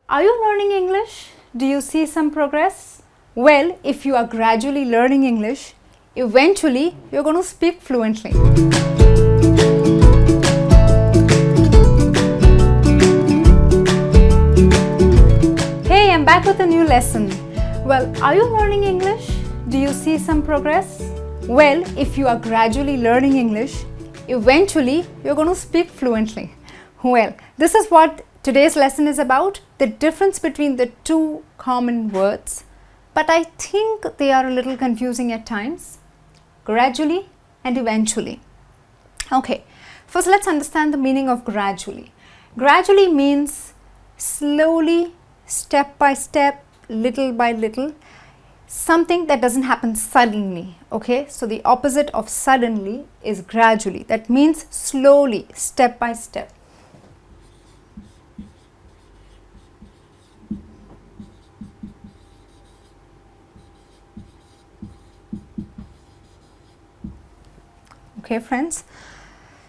Are you learning English? Do you see some progress? Well, if you are gradually learning English, eventually you're going to speak fluently. Hey, I'm back with a new lesson. Well, are you learning English? Do you see some progress? Well, if you are gradually learning English, eventually you're going to speak fluently. Well, this is what today's lesson is about, the difference between the two common words, but I think they are a little confusing at times, gradually and eventually. Okay, first let's understand the meaning of gradually. Gradually means slowly, step by step, little by little, something that doesn't happen suddenly. Okay, so the opposite of suddenly is gradually. That means slowly, step by step. Okay, friends,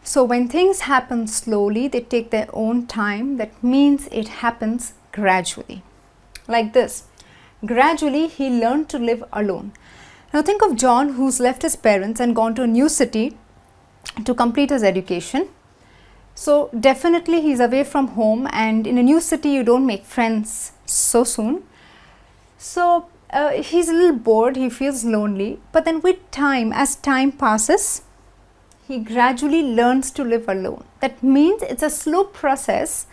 so when things happen slowly, they take their own time. That means it happens gradually. Like this, gradually he learned to live alone. Now think of John, who's left his parents and gone to a new city to complete his education. So definitely he's away from home, and in a new city you don't make friends so soon. So he's a little bored, he feels lonely, but then with time, as time passes, he gradually learns to live alone. That means it's a slow process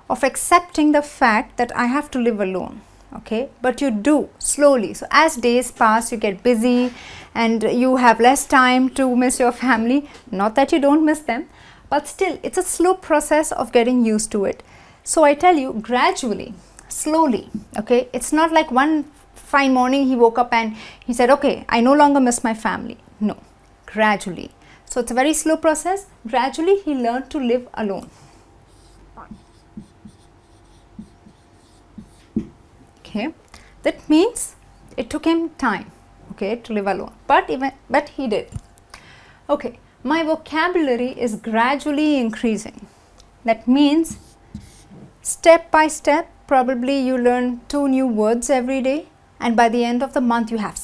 of accepting the fact that I have to live alone. Okay, but you do slowly. So as days pass, you get busy and you have less time to miss your family. Not that you don't miss them, but still it's a slow process of getting used to it. So I tell you, gradually, slowly. Okay, it's not like one fine morning he woke up and he said, okay, I no longer miss my family. No, gradually. So it's a very slow process. Gradually he learned to live alone. Okay, that means it took him time, okay, to live alone, but he did. Okay, my vocabulary is gradually increasing. That means step by step, probably you learn 2 new words every day, and by the end of the month you have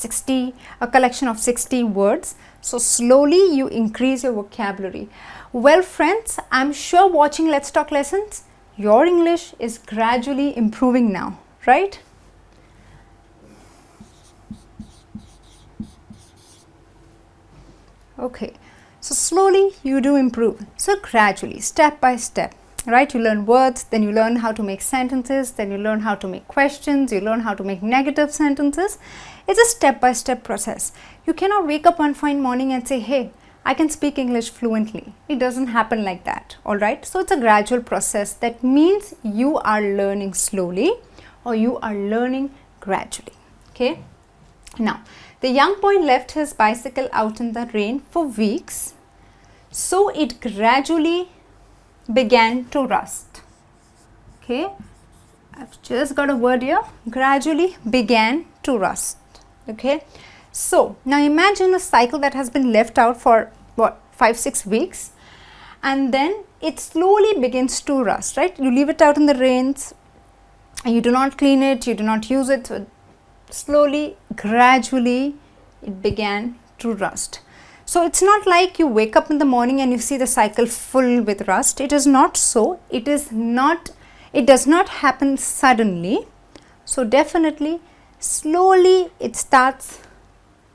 a collection of 60 words. So slowly you increase your vocabulary. Well friends, I'm sure watching Let's Talk lessons, your English is gradually improving now, right? Okay, so slowly you do improve. So gradually, step by step, right? You learn words, then you learn how to make sentences, then you learn how to make questions, you learn how to make negative sentences. It's a step-by-step process. You cannot wake up one fine morning and say, hey, I can speak English fluently. It doesn't happen like that, all right? So it's a gradual process. That means you are learning slowly or you are learning gradually, okay? Now, the young boy left his bicycle out in the rain for weeks, so it gradually began to rust. Okay, I've just got a word here, gradually began to rust. Okay, so now imagine a cycle that has been left out for what, 5-6 weeks, and then it slowly begins to rust, right? You leave it out in the rains, you do not clean it, you do not use it, so slowly, gradually it began to rust. So it's not like you wake up in the morning and you see the cycle full with rust. It is not so. It does not happen suddenly. So definitely slowly it starts,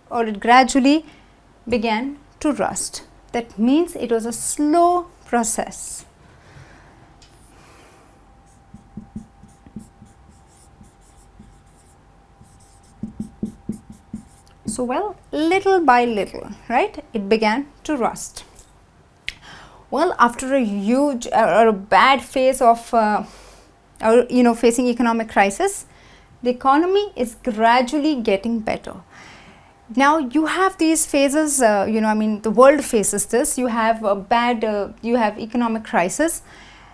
or it gradually began to rust. That means it was a slow process. So well, little by little, right, it began to rust. Well, after a huge or a bad phase of facing economic crisis, the economy is gradually getting better. Now you have these phases, the world faces this. You have you have economic crisis.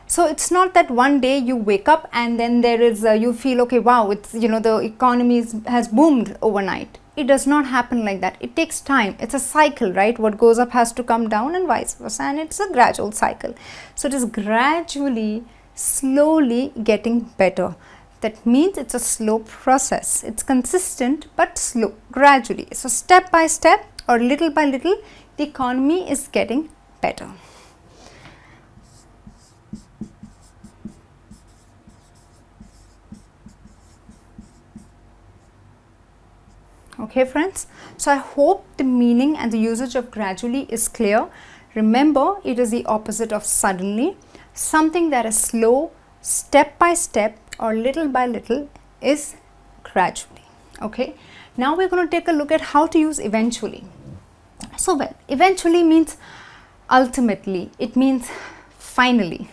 So it's not that one day you wake up and then there is you feel, okay, wow, it's the economy has boomed overnight. It does not happen like that. It takes time. It's a cycle, right? What goes up has to come down and vice versa, and it's a gradual cycle. So it is gradually, slowly getting better. That means it's a slow process. It's consistent but slow, gradually. So step by step or little by little, the economy is getting better. Okay friends, so I hope the meaning and the usage of gradually is clear. Remember, it is the opposite of suddenly. Something that is slow, step by step or little by little is gradually. Okay, now we're going to take a look at how to use eventually. So well, eventually means ultimately, it means finally.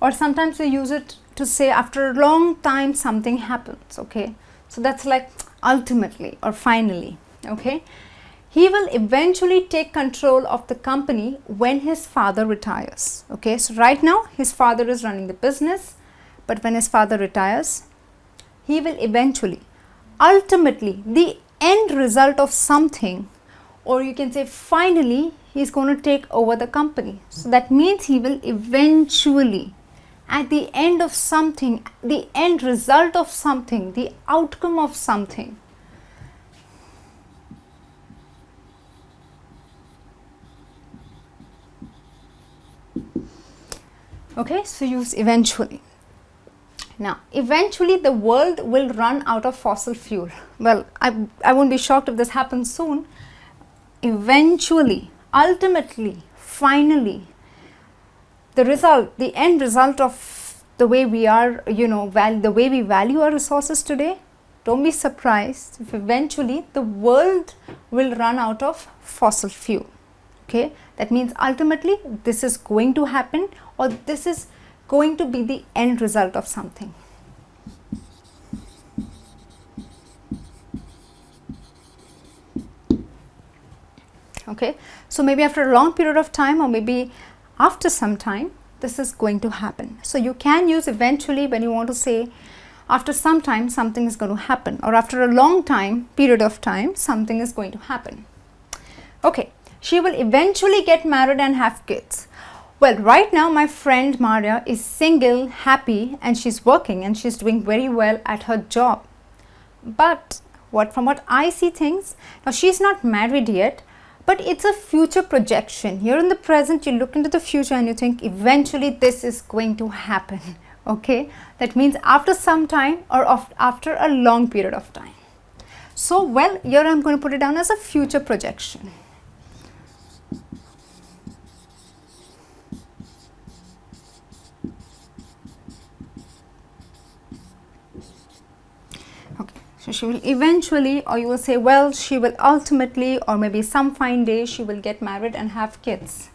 Or sometimes we use it to say after a long time something happens. Okay, so that's like ultimately or finally. Okay, he will eventually take control of the company when his father retires. Okay, so right now his father is running the business, but when his father retires, he will eventually, ultimately, the end result of something, or you can say finally, he is going to take over the company. So that means he will eventually, at the end of something, the end result of something, the outcome of something. Okay, so use eventually. Now, eventually the world will run out of fossil fuel. Well, I won't be shocked if this happens soon. Eventually, ultimately, finally, the result, the end result of the way we are, the way we value our resources today, don't be surprised if eventually the world will run out of fossil fuel. Okay, that means ultimately this is going to happen, or this is going to be the end result of something. Okay, so maybe after a long period of time, or maybe after some time, this is going to happen. So you can use eventually when you want to say after some time something is going to happen, or after a long time, period of time, something is going to happen. Okay, she will eventually get married and have kids. Well, right now my friend Maria is single, happy, and she's working and she's doing very well at her job. But from what I see things, now she's not married yet, but it's a future projection. Here in the present, you look into the future and you think eventually this is going to happen. Okay, that means after some time, or after a long period of time. So well, here I'm going to put it down as a future projection. So she will eventually, or you will say, well, she will ultimately, or maybe some fine day, she will get married and have kids.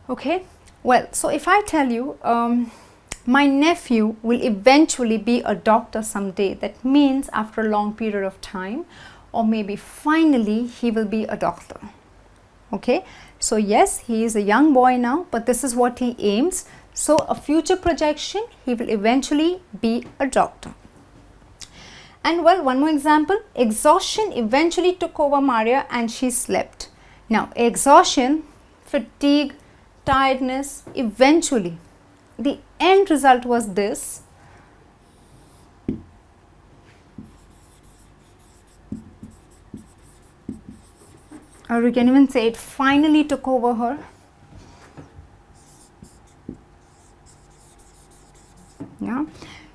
Okay, well, so if I tell you, my nephew will eventually be a doctor someday, that means after a long period of time, or maybe finally he will be a doctor. Okay, so yes, he is a young boy now, but this is what he aims. So a future projection, he will eventually be a doctor. And well, one more example, exhaustion eventually took over Maria and she slept. Now exhaustion, fatigue, tiredness, eventually the end result was this. Or we can even say it finally took over her. Yeah,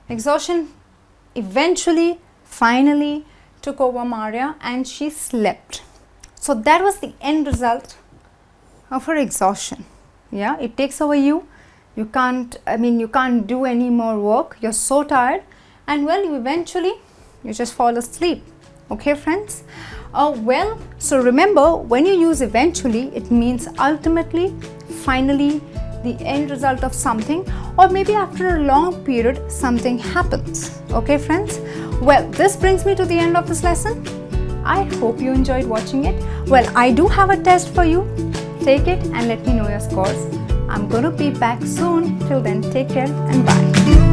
exhaustion eventually, finally took over Maria and she slept. So that was the end result of her exhaustion. Yeah, it takes over you. You can't do any more work. You're so tired, and well, you just fall asleep. Okay, friends. Well, so remember, when you use eventually, it means ultimately, finally, the end result of something, or maybe after a long period something happens. Okay friends, well, this brings me to the end of this lesson. I hope you enjoyed watching it. Well, I do have a test for you. Take it and let me know your scores. I'm going to be back soon. Till then, take care and bye.